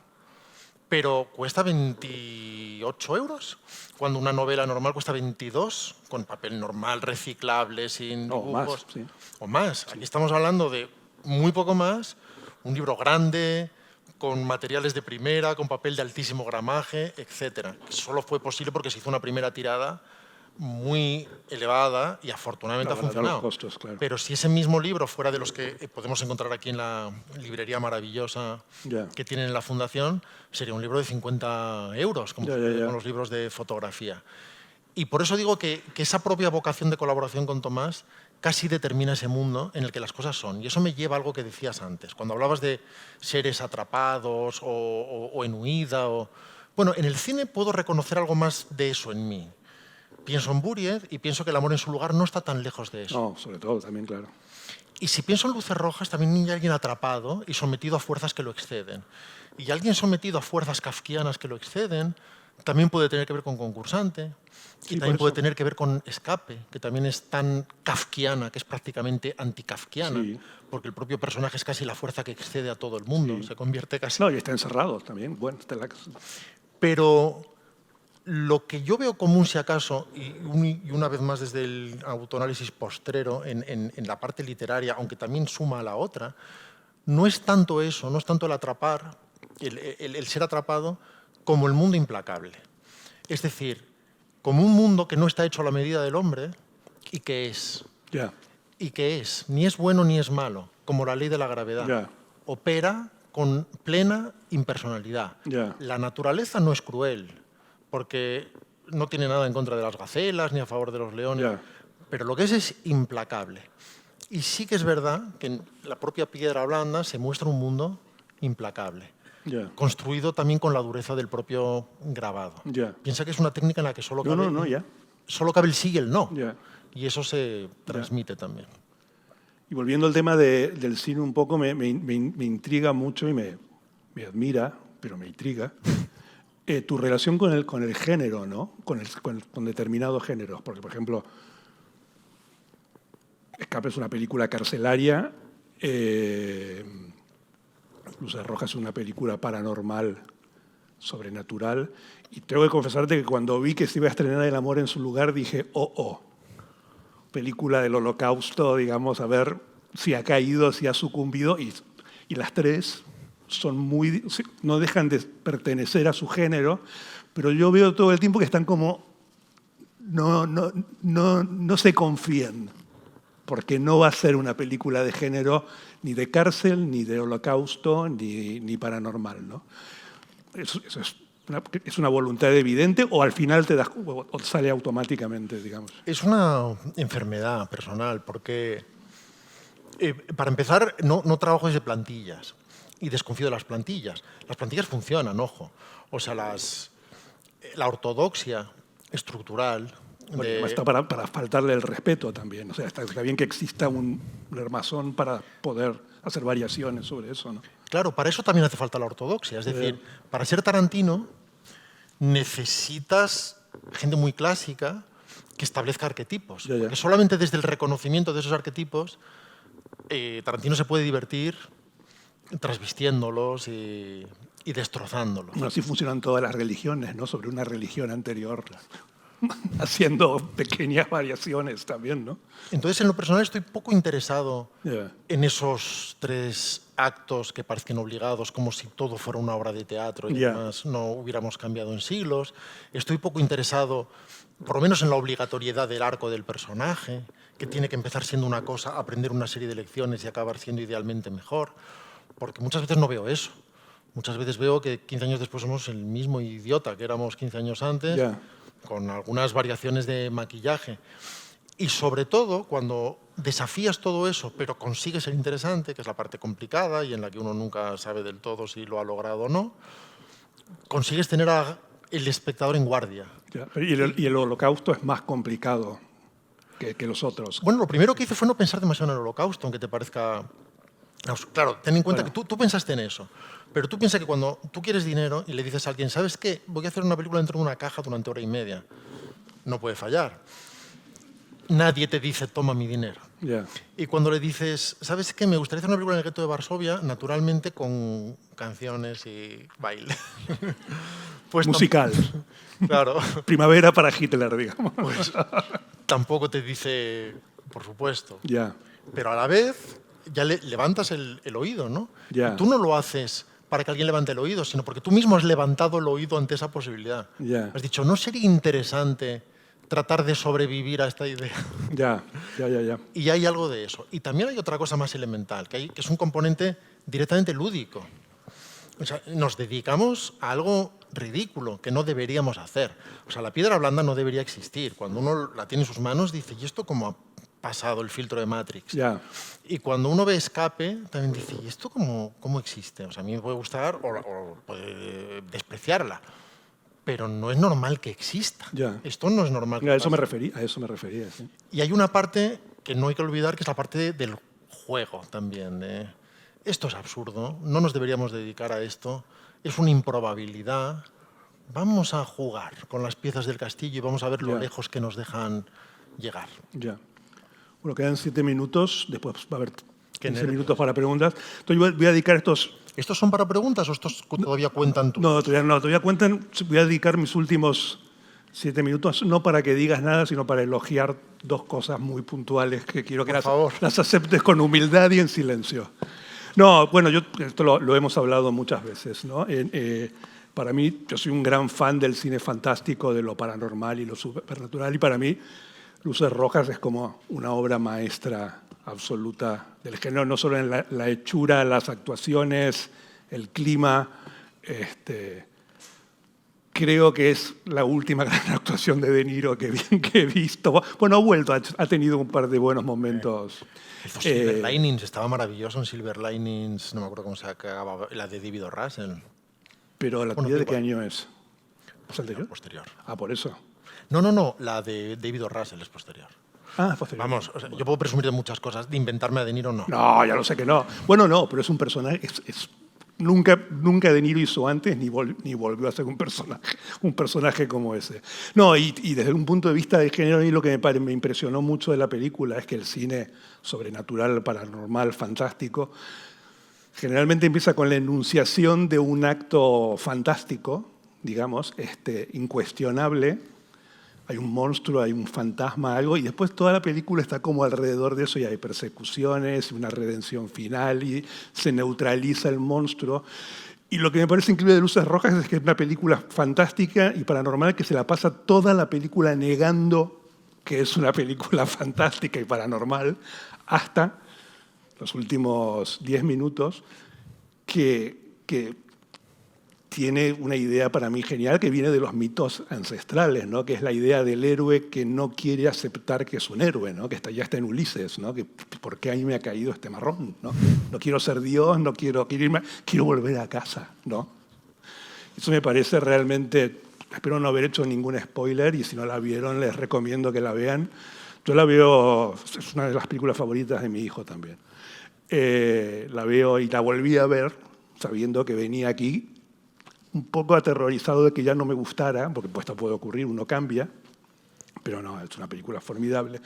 pero cuesta 28 euros, cuando una novela normal cuesta 22, con papel normal, reciclable, sin dibujos. Más, sí. O más. Aquí estamos hablando de muy poco más, un libro grande, con materiales de primera, con papel de altísimo gramaje, etc. Solo fue posible porque se hizo una primera tirada muy elevada y afortunadamente ha funcionado. Los costos, claro. Pero si ese mismo libro fuera de los que podemos encontrar aquí en la librería maravillosa que tienen en la Fundación, sería un libro de 50 euros, como con los libros de fotografía. Y por eso digo que esa propia vocación de colaboración con Tomás casi determina ese mundo en el que las cosas son. Y eso me lleva a algo que decías antes, cuando hablabas de seres atrapados o en huida. Bueno, en el cine puedo reconocer algo más de eso en mí. Pienso en Buried y pienso que El amor en su lugar no está tan lejos de eso. No, sobre todo, también, claro. Y si pienso en Luces rojas, también hay alguien atrapado y sometido a fuerzas que lo exceden. Y alguien sometido a fuerzas kafkianas que lo exceden también puede tener que ver con concursante, Sí, y también por puede eso. tener que ver con escape, que también es tan kafkiana, que es prácticamente anti-kafkiana, Sí. porque el propio personaje es casi la fuerza que excede a todo el mundo, Sí. se convierte casi... No, y está encerrado también. Bueno, Pero lo que yo veo común, si acaso, y una vez más desde el autoanálisis postrero en la parte literaria, aunque también suma a la otra, no es tanto eso, no es tanto el atrapar, el ser atrapado, como el mundo implacable. Es decir, como un mundo que no está hecho a la medida del hombre y que es. Ya. Y que es. Ni es bueno ni es malo, como la ley de la gravedad. Ya. Opera con plena impersonalidad. Ya. La naturaleza no es cruel, porque no tiene nada en contra de las gacelas ni a favor de los leones, Ya. pero lo que es implacable. Y sí que es verdad que en la propia piedra blanda se muestra un mundo implacable, Ya. construido también con la dureza del propio grabado. Ya. Piensa que es una técnica en la que solo cabe, No, ya. solo cabe el sí y el no, Ya. y eso se transmite también. Y volviendo al tema del cine un poco, me intriga mucho y me admira, pero me intriga, tu relación con el género, ¿no? Con determinados géneros. Porque, por ejemplo, Escape es una película carcelaria, Luces Rojas es una película paranormal, sobrenatural, y tengo que confesarte que cuando vi que se iba a estrenar El amor en su lugar, dije, película del Holocausto, digamos, a ver si ha caído, si ha sucumbido, y las tres son no dejan de pertenecer a su género, pero yo veo todo el tiempo que están como, no se confían, porque no va a ser una película de género ni de cárcel, ni de holocausto, ni paranormal, ¿no? Eso es una voluntad evidente o al final o sale automáticamente, digamos. Es una enfermedad personal, porque para empezar no trabajo desde plantillas y desconfío de las plantillas. Las plantillas funcionan, ojo. O sea, la ortodoxia estructural... Bueno, está para faltarle el respeto también. O sea, está bien que exista un armazón para poder hacer variaciones sobre eso, ¿no? Claro, para eso también hace falta la ortodoxia. Es decir, para ser Tarantino necesitas gente muy clásica que establezca arquetipos. Ya. Porque solamente desde el reconocimiento de esos arquetipos Tarantino se puede divertir trasvistiéndolos y destrozándolos. Bueno, así funcionan todas las religiones, ¿no? Sobre una religión anterior, haciendo pequeñas variaciones también, ¿no? Entonces, en lo personal, estoy poco interesado Yeah. en esos tres actos que parecen obligados, como si todo fuera una obra de teatro y además no hubiéramos cambiado en siglos. Estoy poco interesado, por lo menos en la obligatoriedad del arco del personaje, que tiene que empezar siendo una cosa, aprender una serie de lecciones y acabar siendo idealmente mejor, porque muchas veces no veo eso. Muchas veces veo que 15 años después somos el mismo idiota que éramos 15 años antes, con algunas variaciones de maquillaje. Y sobre todo, cuando desafías todo eso, pero consigues ser interesante, que es la parte complicada y en la que uno nunca sabe del todo si lo ha logrado o no, consigues tener al espectador en guardia. Y el holocausto es más complicado que los otros. Bueno, lo primero que hice fue no pensar demasiado en el holocausto, aunque te parezca... Claro, ten en cuenta que tú pensaste en eso, pero tú piensas que cuando tú quieres dinero y le dices a alguien, ¿sabes qué? Voy a hacer una película dentro de una caja durante hora y media. No puede fallar. Nadie te dice, toma mi dinero. Y cuando le dices, ¿sabes qué? Me gustaría hacer una película en el gueto de Varsovia, naturalmente con canciones y baile. Pues musical. Claro. Primavera para Hitler, digamos. Pues tampoco te dice, por supuesto. Ya. Pero a la vez ya levantas el oído, ¿no? Ya. Tú no lo haces para que alguien levante el oído, sino porque tú mismo has levantado el oído ante esa posibilidad. Ya. Has dicho, ¿no sería interesante tratar de sobrevivir a esta idea? Ya. Y hay algo de eso. Y también hay otra cosa más elemental, que es un componente directamente lúdico. O sea, nos dedicamos a algo ridículo que no deberíamos hacer. O sea, la piedra blanda no debería existir. Cuando uno la tiene en sus manos, dice, ¿y esto cómo ha pasado el filtro de Matrix? Ya. Y cuando uno ve Escape, también dice, ¿y esto cómo existe? O sea, a mí me puede gustar o puede despreciarla, pero no es normal que exista. Ya. Esto no es normal que A eso pase. me refería. Sí. Y hay una parte que no hay que olvidar, que es la parte del juego también. Esto es absurdo, no nos deberíamos dedicar a esto, es una improbabilidad, vamos a jugar con las piezas del castillo y vamos a ver lo Ya. lejos que nos dejan llegar. Ya. Bueno, quedan 7 minutos, después va a haber 15 nervios. minutos para preguntas. Entonces voy a dedicar estos... ¿Estos son para preguntas o estos todavía cuentan tú? No, todavía cuentan. Voy a dedicar mis últimos 7 minutos, no para que digas nada, sino para elogiar 2 cosas muy puntuales que quiero que Por favor. las aceptes con humildad y en silencio. No, bueno, esto lo hemos hablado muchas veces, ¿no? Para mí, yo soy un gran fan del cine fantástico, de lo paranormal y lo supernatural, y para mí Luces Rojas es como una obra maestra absoluta del género, no solo en la hechura, las actuaciones, el clima. Creo que es la última gran actuación de De Niro que he visto. Bueno, ha vuelto, ha tenido un par de buenos momentos. Hizo Silver Linings, estaba maravilloso en Silver Linings, no me acuerdo cómo se acababa, la de David O. Russell. Pero ¿la Bueno, tuya de igual. qué año es? ¿Es anterior? Posterior. Ah, por eso. No, la de David O. Russell es posterior. Ah, posterior. Vamos, o sea, yo puedo presumir de muchas cosas, de inventarme a De Niro no. No, ya lo sé que no. Bueno, no, pero es un personaje. Nunca De Niro hizo antes ni volvió a ser un personaje como ese. No, y desde un punto de vista de género, a mí lo que me impresionó mucho de la película es que el cine sobrenatural, paranormal, fantástico, generalmente empieza con la enunciación de un acto fantástico, digamos, incuestionable. Hay un monstruo, hay un fantasma, algo, y después toda la película está como alrededor de eso y hay persecuciones, una redención final y se neutraliza el monstruo. Y lo que me parece increíble de Luces Rojas es que es una película fantástica y paranormal que se la pasa toda la película negando que es una película fantástica y paranormal hasta los últimos 10 minutos que tiene una idea para mí genial que viene de los mitos ancestrales, ¿no? Que es la idea del héroe que no quiere aceptar que es un héroe, ¿no? Que ya está en Ulises, ¿no? Que ¿por qué a mí me ha caído este marrón? ¿No? No quiero ser Dios, no quiero irme, quiero volver a casa, ¿no? Eso me parece realmente, espero no haber hecho ningún spoiler y si no la vieron les recomiendo que la vean. Yo la veo, es una de las películas favoritas de mi hijo también. La veo y la volví a ver sabiendo que venía aquí un poco aterrorizado de que ya no me gustara, porque pues esto puede ocurrir, uno cambia, pero no, es una película formidable.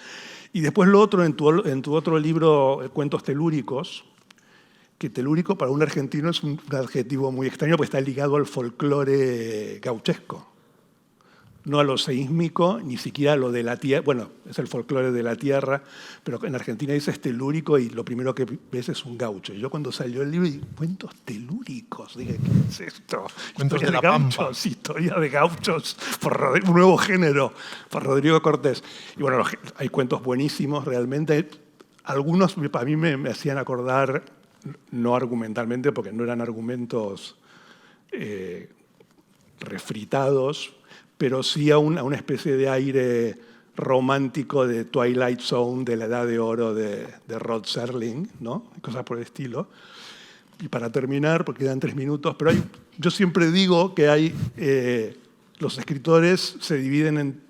Y después lo otro, en tu otro libro, Cuentos telúricos, que telúrico para un argentino es un adjetivo muy extraño, porque está ligado al folclore gauchesco, no a lo seísmico, ni siquiera a lo de la tierra. Bueno, es el folclore de la tierra, pero en Argentina dices telúrico y lo primero que ves es un gaucho. Y yo cuando salió el libro dije, cuentos telúricos, dije, ¿qué es esto? Cuentos Historia de la Pampa. gauchos, historia de gauchos, un nuevo género, por Rodrigo Cortés. Y bueno, hay cuentos buenísimos realmente. Algunos a mí me hacían acordar, no argumentalmente, porque no eran argumentos refritados, pero sí a una especie de aire romántico de Twilight Zone, de la Edad de Oro de Rod Serling, ¿no? Cosas por el estilo. Y para terminar, porque quedan 3 minutos, pero yo siempre digo que los escritores se dividen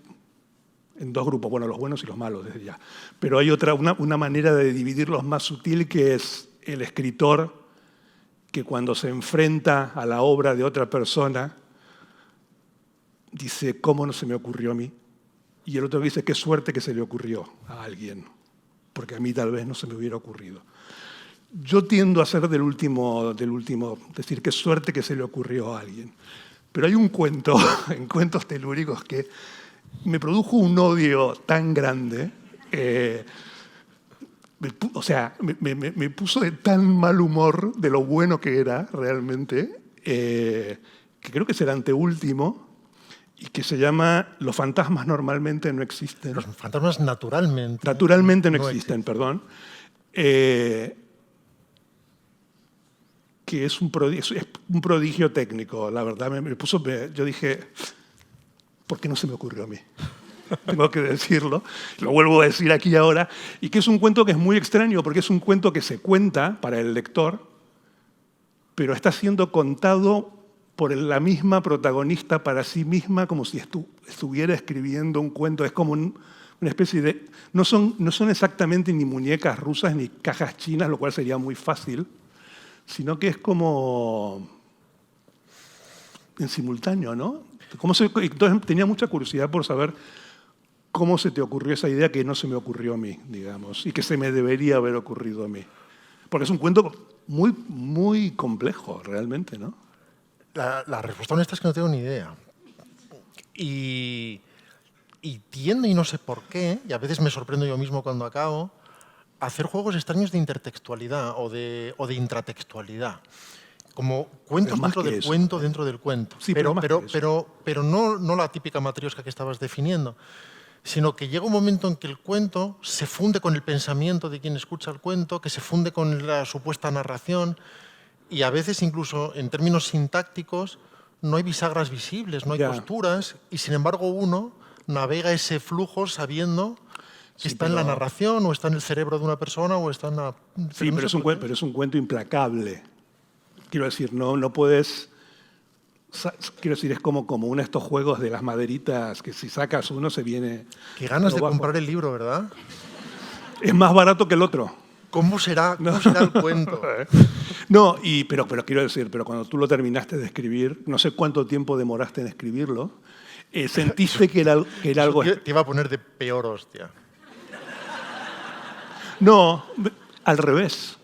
en 2 grupos, bueno, los buenos y los malos desde ya. Pero hay una manera de dividirlos más sutil, que es el escritor que cuando se enfrenta a la obra de otra persona dice, ¿cómo no se me ocurrió a mí? Y el otro dice, qué suerte que se le ocurrió a alguien, porque a mí tal vez no se me hubiera ocurrido. Yo tiendo a ser del último, decir, qué suerte que se le ocurrió a alguien. Pero hay un cuento, en Cuentos telúricos, que me produjo un odio tan grande, me puso de tan mal humor de lo bueno que era realmente, que creo que es el anteúltimo, y que se llama Los fantasmas normalmente no existen. Los fantasmas naturalmente no existen, perdón. Que es un prodigio técnico, la verdad. Yo dije, ¿por qué no se me ocurrió a mí? Tengo que decirlo, lo vuelvo a decir aquí ahora, y que es un cuento que es muy extraño, porque es un cuento que se cuenta para el lector, pero está siendo contado por la misma protagonista para sí misma, como si estuviera escribiendo un cuento. Es como una especie de... No son exactamente ni muñecas rusas ni cajas chinas, lo cual sería muy fácil, sino que es como en simultáneo, ¿no? Entonces tenía mucha curiosidad por saber cómo se te ocurrió esa idea que no se me ocurrió a mí, digamos, y que se me debería haber ocurrido a mí. Porque es un cuento muy, muy complejo, realmente, ¿no? La respuesta honesta es que no tengo ni idea. Y tiendo, y no sé por qué, y a veces me sorprendo yo mismo cuando acabo, a hacer juegos extraños de intertextualidad o de intratextualidad. Como cuentos dentro del cuento, dentro del cuento. Sí, pero no la típica matriosca que estabas definiendo, sino que llega un momento en que el cuento se funde con el pensamiento de quien escucha el cuento, que se funde con la supuesta narración, y a veces incluso en términos sintácticos no hay bisagras visibles, no hay costuras, y sin embargo uno navega ese flujo sabiendo que está en la narración, o está en el cerebro de una persona, o está en la... Sí, pero es un cuento implacable. Quiero decir, no puedes... Quiero decir, es como uno de estos juegos de las maderitas que si sacas uno se viene... Qué ganas de comprar el libro, ¿verdad? Es más barato que el otro. ¿Cómo será el cuento? No, pero quiero decir, pero cuando tú lo terminaste de escribir, no sé cuánto tiempo demoraste en escribirlo, sentiste que era algo... Te iba a poner de peor hostia. No, al revés.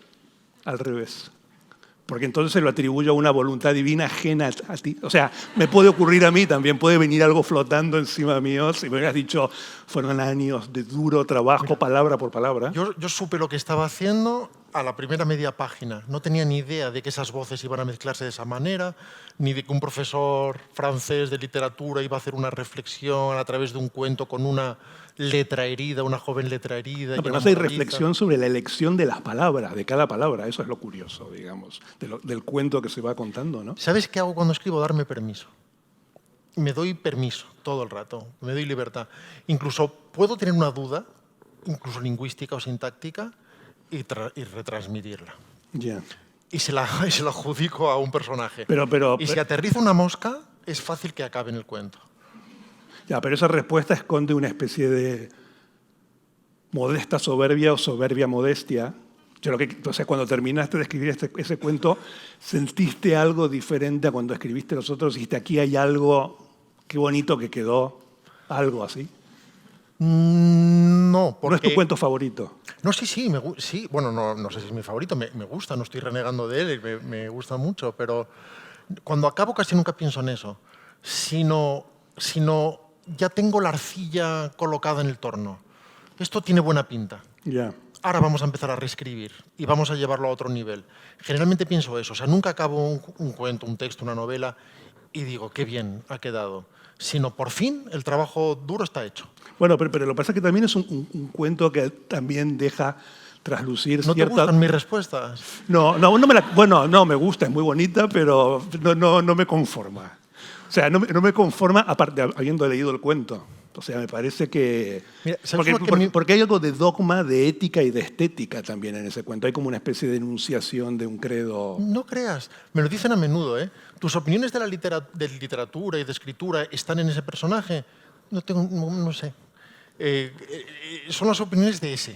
Porque entonces se lo atribuyo a una voluntad divina ajena a ti. O sea, me puede ocurrir a mí también, puede venir algo flotando encima mío. Si me hubieras dicho, fueron años de duro trabajo, palabra por palabra. Yo supe lo que estaba haciendo a la primera media página. No tenía ni idea de que esas voces iban a mezclarse de esa manera, ni de que un profesor francés de literatura iba a hacer una reflexión a través de un cuento con una letra herida, una joven letra herida. No, pero además hay reflexión sobre la elección de las palabras, de cada palabra. Eso es lo curioso, digamos, del cuento que se va contando, ¿no? ¿Sabes qué hago cuando escribo? Darme permiso. Me doy permiso todo el rato, me doy libertad. Incluso puedo tener una duda, incluso lingüística o sintáctica, y retransmitirla. Yeah. Y se la adjudico a un personaje. Y si aterriza una mosca, es fácil que acabe en el cuento. Ya, pero esa respuesta esconde una especie de modesta soberbia o soberbia modestia. O sea, cuando terminaste de escribir ese cuento, ¿sentiste algo diferente a cuando escribiste los otros? ¿Dijiste, aquí hay algo, qué bonito que quedó, algo así? No, porque... ¿No es tu cuento favorito? No, sí. Bueno, no sé si es mi favorito, me gusta, no estoy renegando de él, me gusta mucho, pero cuando acabo casi nunca pienso en eso, sino ya tengo la arcilla colocada en el torno. Esto tiene buena pinta. Yeah. Ahora vamos a empezar a reescribir y vamos a llevarlo a otro nivel. Generalmente pienso eso, o sea, nunca acabo un cuento, un texto, una novela y digo, qué bien ha quedado, sino por fin el trabajo duro está hecho. Bueno, pero lo que pasa es que también es un cuento que también deja traslucir ¿No cierta... te gustan mis respuestas? No, me gusta, es muy bonita, pero no me conforma. O sea, no me conforma, aparte, habiendo leído el cuento. O sea, me parece que... Mira, porque hay algo de dogma, de ética y de estética también en ese cuento. Hay como una especie de enunciación de un credo... No creas, me lo dicen a menudo, ¿eh? ¿Tus opiniones de literatura y de escritura están en ese personaje? No sé. Son las opiniones de ese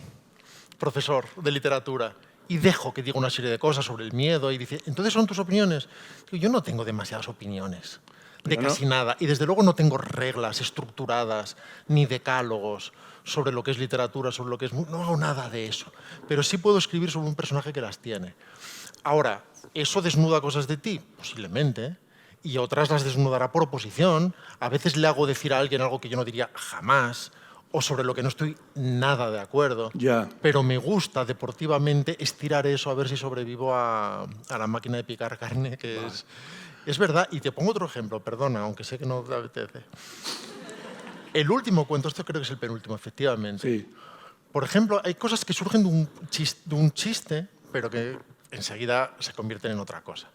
profesor de literatura. Y dejo que diga una serie de cosas sobre el miedo y dice, ¿entonces son tus opiniones? Yo no tengo demasiadas opiniones. De casi nada. Y desde luego no tengo reglas estructuradas ni decálogos sobre lo que es literatura, sobre lo que es... No hago nada de eso. Pero sí puedo escribir sobre un personaje que las tiene. Ahora, ¿eso desnuda cosas de ti? Posiblemente. Y otras las desnudará por oposición. A veces le hago decir a alguien algo que yo no diría jamás o sobre lo que no estoy nada de acuerdo. Yeah. Pero me gusta deportivamente estirar eso a ver si sobrevivo a la máquina de picar carne, que es verdad. Y te pongo otro ejemplo, perdona, aunque sé que no te apetece. El último cuento, esto creo que es el penúltimo, efectivamente. Sí. Por ejemplo, hay cosas que surgen de un chiste, pero que enseguida se convierten en otra cosa.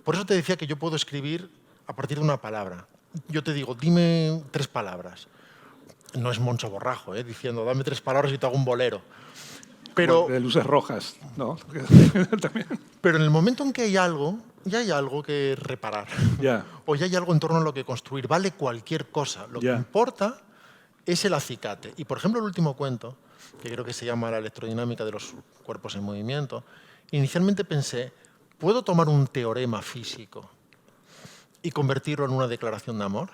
Por eso te decía que yo puedo escribir a partir de una palabra. Yo te digo, dime 3 palabras. No es Moncho Borrajo, diciendo, dame 3 palabras y te hago un bolero. Pero, de luces rojas, ¿no? También. Pero en el momento en que hay algo, ya hay algo que reparar. Yeah. O ya hay algo en torno a lo que construir. Vale cualquier cosa. Lo que importa es el acicate. Y, por ejemplo, el último cuento, que creo que se llama La electrodinámica de los cuerpos en movimiento, inicialmente pensé, ¿puedo tomar un teorema físico y convertirlo en una declaración de amor?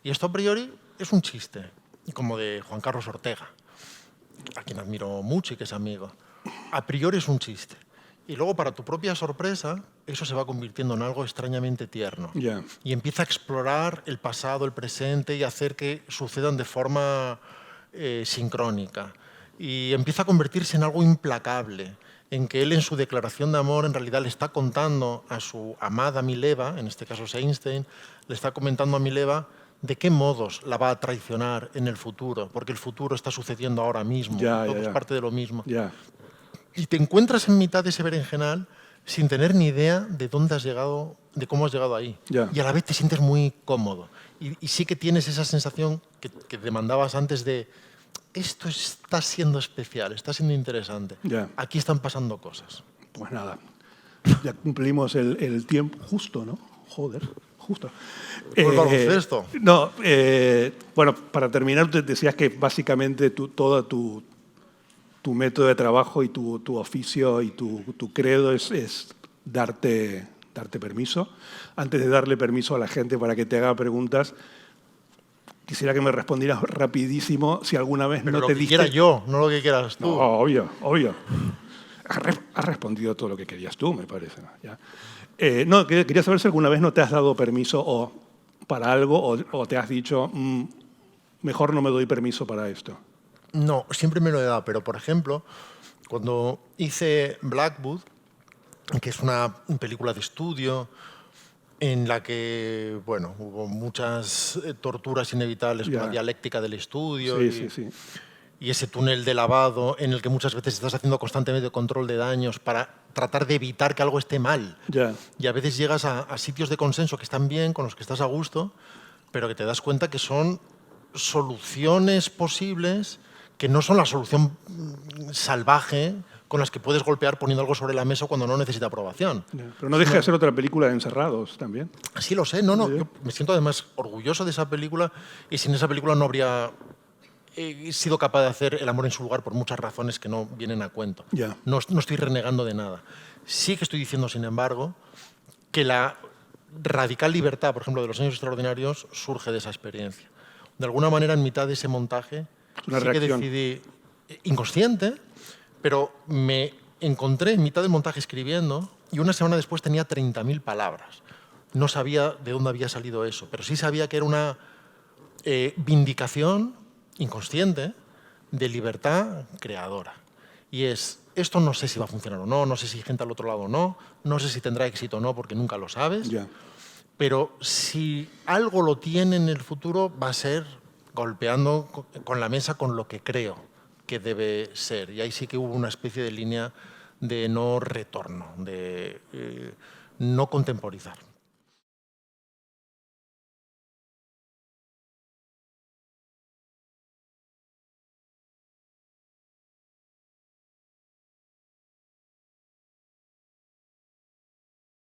Y esto a priori es un chiste, como de Juan Carlos Ortega, a quien admiro mucho y que es amigo. A priori es un chiste. Y luego, para tu propia sorpresa, eso se va convirtiendo en algo extrañamente tierno. Ya. Y empieza a explorar el pasado, el presente y hacer que sucedan de forma sincrónica. Y empieza a convertirse en algo implacable, en que él en su declaración de amor en realidad le está contando a su amada Mileva, en este caso es Einstein, le está comentando a Mileva de qué modos la va a traicionar en el futuro, porque el futuro está sucediendo ahora mismo, todo es parte de lo mismo. Ya. Y te encuentras en mitad de ese berenjenal sin tener ni idea de dónde has llegado, de cómo has llegado ahí. Ya. Y a la vez te sientes muy cómodo. Y sí que tienes esa sensación que demandabas antes de esto está siendo especial, está siendo interesante. Ya. Aquí están pasando cosas. Pues nada, ya cumplimos el tiempo justo, ¿no? Joder, justo. Pues baloncesto. No, bueno, para terminar, te decías que básicamente todo tu método de trabajo y tu oficio y tu credo es darte permiso. Antes de darle permiso a la gente para que te haga preguntas, quisiera que me respondieras rapidísimo si alguna vez Pero no te diste... Pero lo que quiera yo, no lo que quieras tú. No, obvio. Has respondido todo lo que querías tú, me parece. ¿Ya? No, quería saber si alguna vez no te has dado permiso para algo o te has dicho, mejor no me doy permiso para esto. No, siempre me lo he dado, pero por ejemplo, cuando hice Blackwood, que es una película de estudio en la que, bueno, hubo muchas torturas inevitables con la dialéctica del estudio y ese túnel de lavado en el que muchas veces estás haciendo constantemente control de daños para tratar de evitar que algo esté mal. Y a veces llegas a sitios de consenso que están bien, con los que estás a gusto, pero que te das cuenta que son soluciones posibles que no son la solución salvaje con las que puedes golpear poniendo algo sobre la mesa cuando no necesita aprobación. Pero no deja de ser otra película de Encerrados también. Sí, lo sé. No. Yo me siento además orgulloso de esa película y sin esa película no habría sido capaz de hacer El amor en su lugar por muchas razones que no vienen a cuento. No estoy renegando de nada. Sí que estoy diciendo, sin embargo, que la radical libertad, por ejemplo, de Los años extraordinarios surge de esa experiencia. De alguna manera, en mitad de ese montaje, sí que decidí, inconsciente, pero me encontré en mitad del montaje escribiendo y una semana después tenía 30.000 palabras. No sabía de dónde había salido eso, pero sí sabía que era una vindicación inconsciente de libertad creadora. Y esto no sé si va a funcionar o no, no sé si hay gente al otro lado o no, no sé si tendrá éxito o no porque nunca lo sabes, pero si algo lo tiene en el futuro va a ser golpeando con la mesa con lo que creo que debe ser. Y ahí sí que hubo una especie de línea de no retorno, de no contemporizar.